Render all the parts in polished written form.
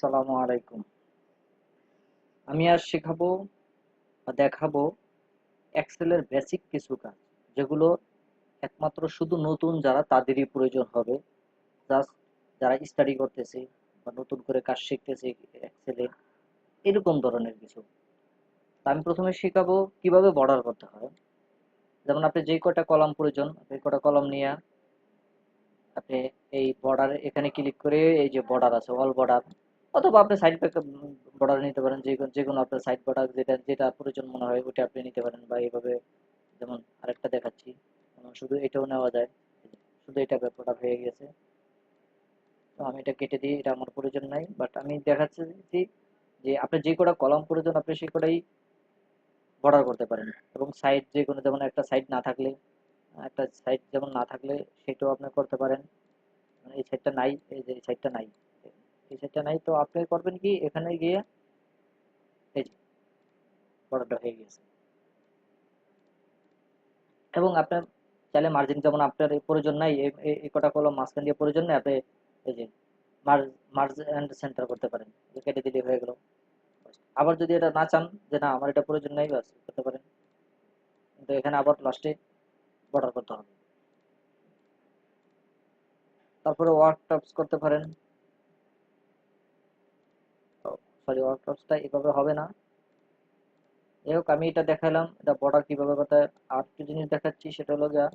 আসসালামু আলাইকুম। আমি আজ শেখাবো বা দেখাবো এক্সেলের বেসিক কিছু কাজ, যেগুলো একমাত্র শুধু নতুন যারা তাদেরই প্রয়োজন হবে। জাস্ট যারা স্টাডি করতেছে বা নতুন করে কাজ শিখতেছে এক্সেলে, এরকম ধরনের কিছু। তা আমি প্রথমে শেখাবো কিভাবে বর্ডার করতে হয়। যেমন আপনি যেই কয়টা কলাম প্রয়োজন, এই কয়টা কলাম নিয়ে আপনি এই বর্ডার এখানে ক্লিক করে এই যে বর্ডার আছে অল বর্ডার, অথবা আপনি সাইড বর্ডার নিতে পারেন, যে কোনো আপনার সাইড বর্ডার যেটা যেটা প্রয়োজন মনে হয় ওটা আপনি নিতে পারেন, বা এইভাবে যেমন আরেকটা দেখাচ্ছি, যেমন শুধু এটাও নেওয়া যায়। এই যে শুধু এটা বর্ডার হয়ে গেছে, তো আমি এটা কেটে দিই, এটা আমার প্রয়োজন নাই, বাট আমি দেখাচ্ছি যে যে আপনি যে কটা কলাম প্রয়োজন আপনি সেই কটাই বর্ডার করতে পারেন। এবং সাইড যে কোনো, যেমন একটা সাইড যেমন না থাকলে সেটাও আপনি করতে পারেন। মানে এই সাইডটা নাই, এই যে এই সাইডটা নাই, এই সাইডটা নাই, তো আপনি করবেন কি এখানে গিয়ে এই যে বর্ডারটা হয়ে গেছে। এবং আপনার চাইলে মার্জিন, যেমন আপনার এই প্রয়োজন নাই, এই কটা কলম মাঝখান দিয়ে প্রয়োজন নেই, আপনি এই যে মার্জ মার্জ এন্ড সেন্টার করতে পারেন, যে কেটে দিলে হয়ে গেল। আবার যদি এটা না চান যে না আমার এটা প্রয়োজন নাই, বাস করতে পারেন, কিন্তু এখানে আবার লাস্টে বর্ডার করতে হবে। তারপরে ওয়ার্ক টপস করতে পারেন। সরি, ওয়ার্ক টপসটা এভাবে হবে না। যাই হোক, আমি এটা দেখালাম, এটা বর্ডার কিভাবে করতে হয়। আর একটা জিনিস দেখাচ্ছি, সেটা হলো গিয়া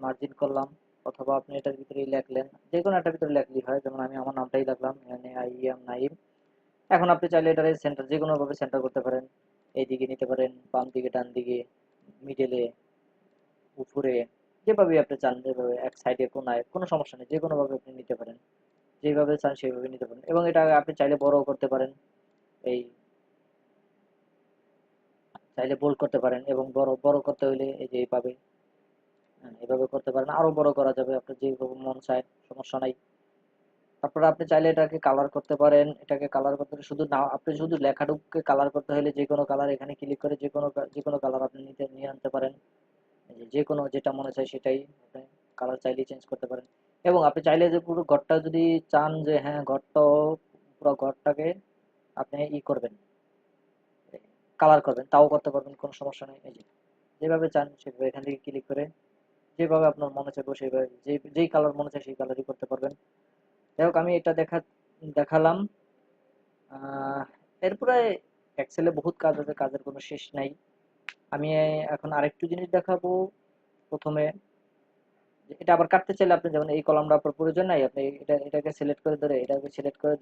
মার্জিন করলাম, অথবা আপনি এটার ভিতরেই লেখলেন, যে কোনো একটা ভিতরে লেখলেই হয়। যেমন আমি আমার নামটাই লিখলাম, NAIM নাইম। এখন আপনি চাইলে এটার সেন্টার যে কোনো ভাবে সেন্টার করতে পারেন। এই দিকে নিতে পারেন, বাম দিকে, ডান দিকে, মিডলে, উপরে, যেভাবে আপনি চান, যেভাবে এক সাইডে কোনায়, কোনো সমস্যা নেই, যে কোনো ভাবে আপনি নিতে পারেন, যেভাবে চান সেইভাবে নিতে পারেন। এবং এটা আপনি চাইলে বড় করতে পারেন, এই চাইলে বোল্ড করতে পারেন, এবং বড় বড় করতে হইলে এই যে এইভাবে, হ্যাঁ, এভাবে করতে পারেন, আরো বড় করা যাবে আপনার যেভাবে মন চায়, সমস্যা নাই। তারপরে আপনি চাইলে এটাকে কালার করতে পারেন। এটাকে কালার করতে হলে শুধু না, আপনি শুধু লেখাটুকুকে কালার করতে হলে যে কোনো কালার এখানে ক্লিক করে যে কোনো কালার আপনি নিয়ে আনতে পারেন। এই যে কোনো যেটা মনে চায় সেটাই আপনি কালার চাইলে চেঞ্জ করতে পারেন। এবং আপনি চাইলে যে পুরো ঘরটা যদি চান যে হ্যাঁ ঘরটাও, পুরো ঘরটাকে আপনি করবেন, কালার করবেন, তাও করতে পারবেন, কোনো সমস্যা নেই। এই যে যেভাবে চান সেভাবে এখান থেকে ক্লিক করে যেভাবে আপনার মনে চাইবো সেইভাবে, যেই কালার মনে চায় সেই কালারই করতে পারবেন। যাই হোক, আমি এটা দেখালাম। আহ, এরপরে এক্সেলে বহুত কাজ আছে, কাজের কোনো শেষ নাই। আমি এখন আরেকটু জিনিস দেখাবো। প্রথমে যে এটা আবার কাটতে চাইলে আপনি, যেমন এই কলামটা আপনার প্রয়োজন নাই, আপনি এটাকে সিলেক্ট করে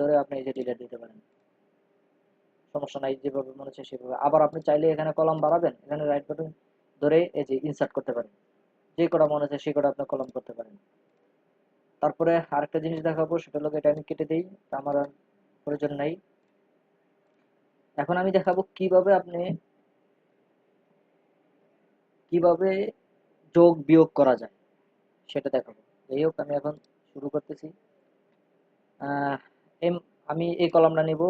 ধরে আপনি এই যে ডিলিট দিতে পারেন, সমস্যা নাই, যেভাবে মনে হচ্ছে সেভাবে। আবার আপনি চাইলে এখানে কলাম বাড়াবেন, এখানে রাইট বাটন ধরে এই যে ইনসার্ট করতে পারেন, যে কটা মনে হচ্ছে সেই কটা আপনি কলম করতে পারেন। তারপরে আরেকটা জিনিস দেখাবো, সেটা হলো এটা আমি কেটে দিই, তা আমার আর প্রয়োজন নাই। এখন আমি দেখাবো কিভাবে যোগ বিয়োগ করা যায়, সেটা দেখাবো। যাই হোক, আমি এখন শুরু করতেছি। আহ, এম আমি এই কলামটা নিব,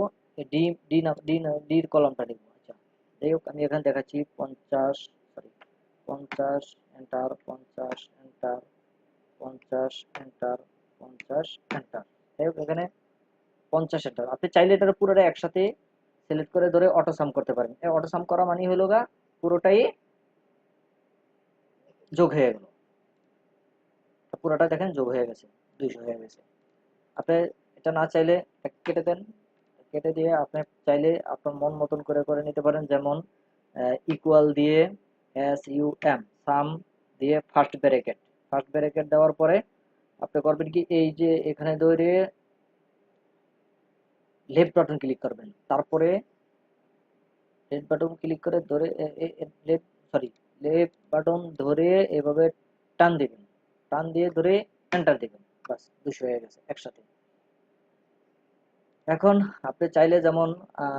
ডি ডি না ডি না ডির কলামটা নিব। আচ্ছা, যাই হোক, আমি এখানে দেখাচ্ছি 50, sorry 50 enter, 50 enter, 50 enter, 50 enter. যাই হোক, এখানে 50 এন্টার। আপনি চাইলে এটা পুরোটা একসাথে সিলেক্ট করে ধরে অটো সাম করতে পারেন। এই অটো সাম করা মানে হলো গা পুরোটাই যোগ হয়ে গেল। পুরোটা দেখেন যোগ হয়ে গেছে, 200 হয়ে গেছে। আপনি এটা না চাইলে কেটে দেন, কেটে দিয়ে আপনি চাইলে আপনার মন মতন করে করে নিতে পারেন। যেমন ইকুয়াল দিয়ে SUM, সাম দিয়ে ফার্স্ট ব্র্যাকেট দেওয়ার পরে আপনি করবেন কি, এই যে এখানে ধরে লেফট বাটন ক্লিক করবেন, তারপরে লেফট বাটন ক্লিক করে ধরে লেফট সরি লেফট বাটন ধরে এভাবে টান দিবেন, টান দিয়ে ধরে এন্টার দিবেন, বাস 200 হয়ে গেছে একসাথে। এখন আপনি চাইলে যেমন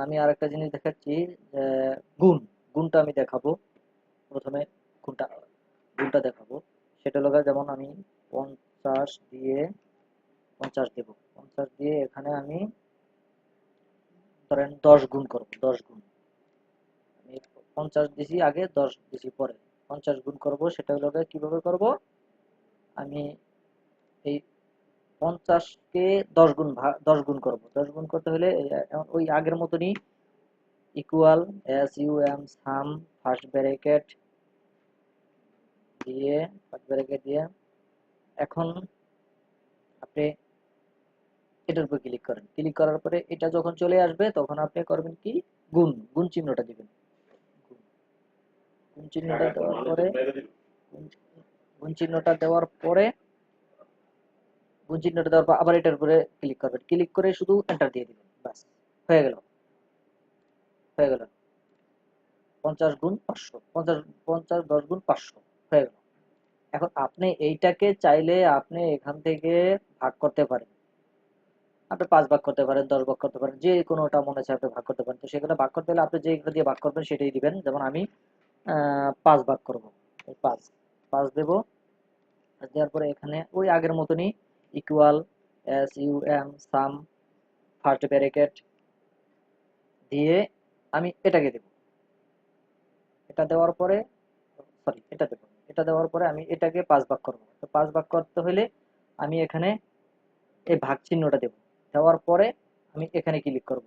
আমি আরেকটা জিনিস দেখাচ্ছি, যে গুণ, গুণটা আমি দেখাবো। প্রথমে গুণটা গুণটা দেখাবো, সেটা হলো যেমন আমি 50 দিয়ে 50 দেব, 50 দিয়ে এখানে আমি ধরেন 10 গুণ করব, 10 গুণ। আমি 50 দিছি আগে, 10 দিছি পরে, 50 গুণ করব। সেটা হলো কিভাবে করব, আমি এই 50 কে 10 গুণ করবো। 10 গুণ করতে হলে ওই আগের মতনই ইকুয়াল SUM সাম ফার্স্ট ব্র্যাকেট দিয়ে এখন আপনি এটার উপর ক্লিক করেন। ক্লিক করার পরে এটা যখন চলে আসবে তখন আপনি করবেন কি, গুণ চিহ্নটা দিবেন। গুণ চিহ্নটা দেওয়ার পরে গুণ চিহ্নটা দেওয়ার পরে আবার এটার উপরে ক্লিক করবেন। ক্লিক করে শুধু এন্টার দিয়ে দিবেন, বাস হয়ে গেল। হয়ে গেল 50 গুণ 500, 50 10 গুণ 500 হয়ে গেল। এখন আপনি এইটাকে চাইলে আপনি এখান থেকে ভাগ করতে পারেন। আপনি 5 ভাগ করতে পারেন, 10 ভাগ করতে পারেন, যে কোনোটা মনে চায় আপনি ভাগ করতে পারেন। তো সেখানে ভাগ করতে হলে আপনি যেগুলো দিয়ে ভাগ করবেন সেটাই দিবেন। যেমন আমি 5 ভাগ করব, 5 5 দেব। দেওয়ার পরে এখানে ওই আগের মতনই ইকুয়াল SUM সাম ফার্স্ট ব্র্যাকেট দিয়ে আমি এটাকে দেব। এটা দেওয়ার পরে সরি এটা দেব। এটা দেওয়ার পরে আমি এটাকে 5 ভাগ করব। তো 5 ভাগ করতে হলে আমি এখানে এই ভাগ চিহ্নটা দেব। দেওয়ার পরে আমি এখানে ক্লিক করব।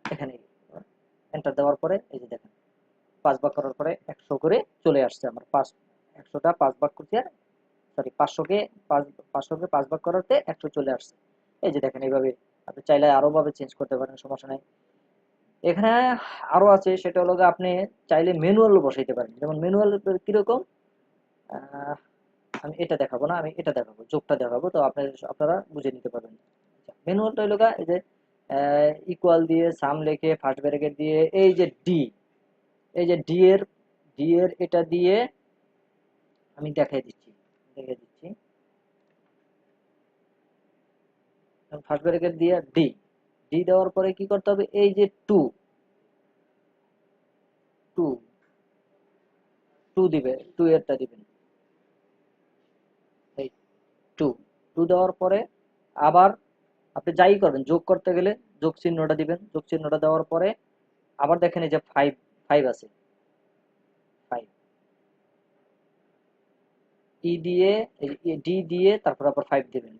এখানে এন্টার দেওয়ার পরে এই যে দেখেন 5 ভাগ করার পরে 100 করে চলে আসছে আমার। 100টা 5 ভাগ করতে, সরি 500কে 5 ভাগ করাতে 100 চলে আসছে। এই যে দেখেন এইভাবে আপনি চাইলে আরো ভাবে চেঞ্জ করতে পারেন, সমস্যা নাই। এখানে আরো আছে, সেটা হলো আপনি চাইলে ম্যানুয়াল বসাইতে পারেন। যেমন ম্যানুয়াল কিরকম, আহ, আমি এটা দেখাবো না, আমি এটা দেখাবো, যোগটা দেখাবো, তো আপনারা বুঝে নিতে পারবেন। ম্যানুয়ালটা হলো এই যে ইকুয়াল দিয়ে সাম লিখে ফার্স্ট ব্র্যাকেট দিয়ে এই যে এই যে ডি এর এটা দিয়ে আমি দেখাই দিচ্ছি। ফার্স্ট ব্র্যাকেট দিয়ে ডি দেওয়ার পরে কি করতে হবে, এই যে টু টু টু দিবে, টু এরটা দিবেন। এই টু টু দেওয়ার পরে আবার আপনি যাই করবেন, যোগ করতে গেলে যোগ চিহ্নটা দিবেন। যোগ চিহ্নটা দেওয়ার পরে আবার দেখেন এই যে ফাইভ ফাইভ আছে, ফাইভ ই দিয়ে ডি দিয়ে তারপর আবার 5 দিবেন।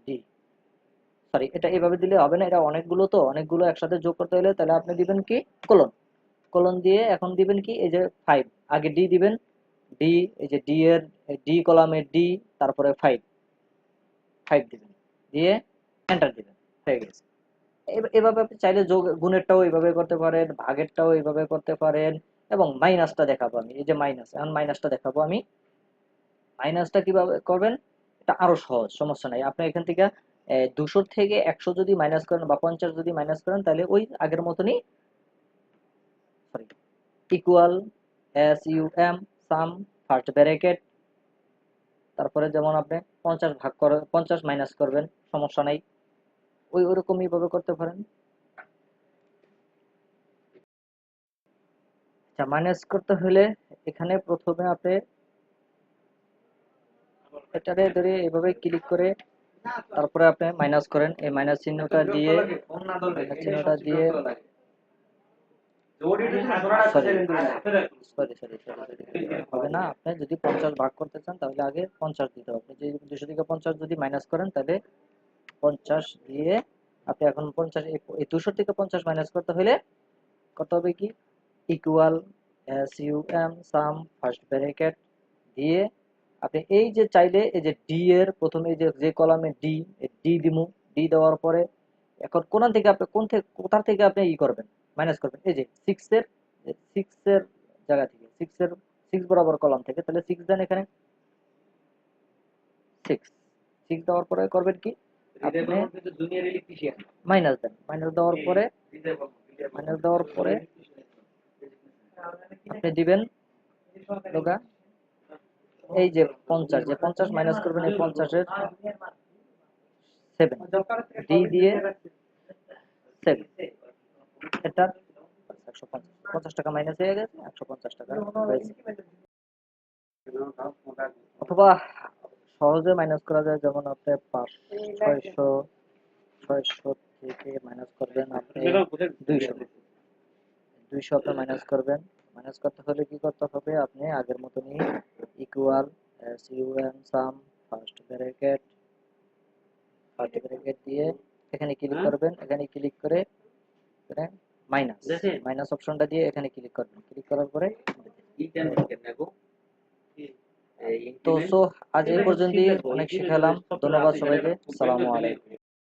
সরি এটা এভাবে দিলে হবে না, এটা অনেকগুলো একসাথে যোগ করতে হলে তাহলে আপনি দিবেন কি, কোলন। কোলন দিয়ে এখন দিবেন কি, এই যে 5 আগে ডি দিবেন। ডি এই যে ডি এর ডি কলামের ডি, তারপরে 5 5 দিবেন, দিয়ে এন্টার দিবেন। হয়ে গেছে। এভাবে আপনি চাইলে যোগ গুণেরটাও এইভাবে করতে পারেন, ভাগেরটাও এইভাবে করতে পারেন। এবং মাইনাসটা দেখাবো আমি, এই যে মাইনাস, এখন মাইনাসটা দেখাবো আমি। মাইনাসটা কিভাবে করবেন, এটা আরো সহজ, সমস্যা নাই। আপনি এখান থেকে 200 থেকে 100 যদি মাইনাস করেন বা 50 যদি মাইনাস করেন, তাহলে ওই আগের মতনই সরি ইকুয়াল SUM সাম ফার্স্ট ব্র্যাকেট, তারপরে যেমন আপনি 50 মাইনাস করবেন, সমস্যা নাই, ওইরকমই ভাবে করতে পারেন। আচ্ছা, মাইনাস করতে হলে এখানে প্রথমে আপনি এটারে ধরে এভাবে ক্লিক করে তারপরে আপনি মাইনাস করেন। এই মাইনাস চিহ্নটা দিয়ে হবে না। আপনি যদি 50 ভাগ করতে চান তাহলে আগে 50 দিতে হবে। যে 200 থেকে 50 যদি মাইনাস করেন তাহলে 50 দিয়ে আপনি এখন 50 এই 200 থেকে 50 মাইনাস করতে হলে কত হবে কি, ইকুয়াল SUM সাম ফার্স্ট ব্র্যাকেট দিয়ে আপনি এই যে চাইলে এই যে ডি এর প্রথমে যে কলামে ডি দিমু। ডি দেওয়ার পরে এখন কোন থেকে আপনি কোথা থেকে আপনি করবেন, মাইনাস করবেন। এই যে 6 এর জায়গা থেকে 6 বরাবর কলাম থেকে, তাহলে 6 দেন এখানে। 6 দেওয়ার পরে করবেন কি, আপনি মাইনাস দেন। মাইনাস দেওয়ার পরে আপনি দিবেন লোগা এই যে 50 মাইনাস করবেন, এই 50 এর 7 ডি দিয়ে 7 এটা 150 টাকা মাইনাস হয়ে গেছে, 150 টাকা হয়েছে। অথবা সহজে মাইনাস করা যায়, যেমন আপনি 600 থেকে মাইনাস করবেন আপনি 200 আপনি মাইনাস করবেন। মাইনাস করতে হলে কি করতে হবে, আপনি আগের মতনই ইকুয়াল SUM সাম ফার্স্ট ব্র্যাকেট ফার্স্ট ব্র্যাকেট দিয়ে এখানে ক্লিক করবেন, এখানে ক্লিক করে এখানে মাইনাস অপশনটা দিয়ে এখানে ক্লিক করবেন, ক্লিক করার পরে তো আজ এই পর্যন্তই, অনেক শিখালাম। ধন্যবাদ সবাইকে, আসসালামু আলাইকুম।